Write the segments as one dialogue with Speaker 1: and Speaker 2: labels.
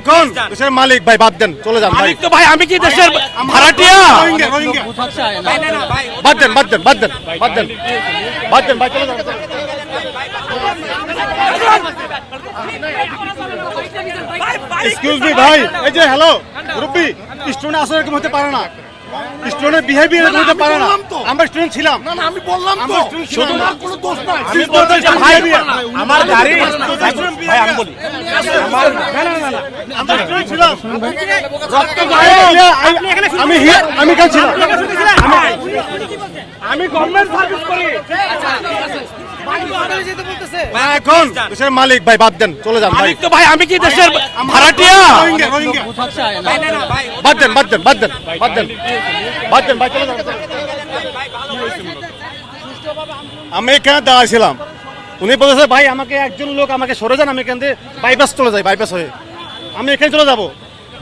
Speaker 1: এখন দেশের মালিক ভাই, বাদ দেন, চলে যান ভাই।
Speaker 2: মালিক তো ভাই, আমি কি দেশের ভাড়াটিয়া?
Speaker 1: রোহিঙ্গা, রোহিঙ্গা। বাদ দেন, বাদ দেন, বাদ দেন, বাদ দেন, বাদ দেন ভাই, চলে যান। এক্সকিউজ মি ভাই, এই যে হ্যালো রুপি, স্টুডেন্ট আসলে এরকম হতে পারে না, স্টুডেন্টের বিহেভিয়ার এরকম হতে পারে না। আমরা স্টুডেন্ট ছিলাম।
Speaker 3: না আমি বললাম তো, শুধু আমার কোনো দোষ নাই।
Speaker 2: আমি বলতে চাই ভাই, আমার গাড়ি ভাই, আমি বলি
Speaker 1: আমরা স্টুডেন্ট ছিলাম।
Speaker 2: রক্ত
Speaker 1: আমি কেন ছিলাম?
Speaker 2: আমি গভর্নমেন্ট সার্ভিস করি।
Speaker 1: এখন দেশের মালিক ভাই, বাদ দেন, চলে যান ভাই।
Speaker 2: মালিক তো ভাই, আমি কি দেশের ভাড়াটিয়া?
Speaker 1: রোহিঙ্গা, রোহিঙ্গা। বাদ দেন, বাদ দেন, বাদ দেন, বাদ দেন, বাদ দেন ভাই, চলে যান। আমি এখানে দাঁড়াইছিলাম, উনি বলেছে ভাই আমাকে একজন লোক আমাকে সরে যান, আমি এখান থেকে বাইপাস চলে যাই, বাইপাস হয়ে আমি এখানে চলে যাবো।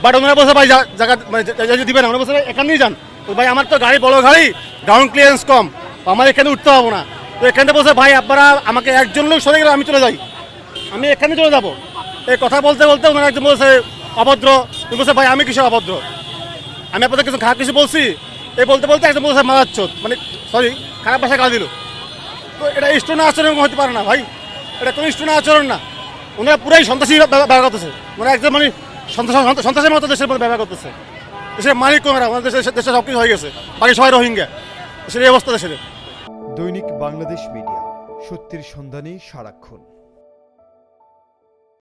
Speaker 1: বাট ওনারা বলছে ভাই জায়গা দিবেন, ওনারা বলছে এখানেই যান। তো ভাই আমার তো গাড়ি বড় গাড়ি, গ্রাউন্ড ক্লিয়ারেন্স কম, আমার এখানে উঠতে পারবো না। তো এখানে বলছে ভাই আপনারা আমাকে একজন লোক সরে গেলে আমি চলে যাই, আমি এখানে চলে যাবো। এই কথা বলতে বলতে ওনারা একজন বলছে অভদ্র, বলছে ভাই আমি কিছু অভদ্র, আমি আপনাদের কিছু খারাপ কিছু বলছি, এই বলতে বলতে একজন বলছে মারাচ্ছত, মানে সরি খারাপ ভাষা গাল দিল। তো এটা স্টুডেন্ট আচরণ হতে পারে না ভাই, এটা কোনো স্টুডেন্ট আচরণ না। ওনারা পুরাই সন্ত্রাসী ব্যবহার করতেছে, মানে একদম মানে সন্ত্রাসের মতো দেশের মধ্যে ব্যবহার করতেছে। দেশের মালিক কোনরা, আমাদের দেশে সব কিছু হয়ে গেছে, বাকি সবাই রোহিঙ্গা, দেশের এই অবস্থা দেশের।
Speaker 4: দৈনিক বাংলাদেশ মিডিয়া, সত্যের সন্ধানে সারাক্ষণ।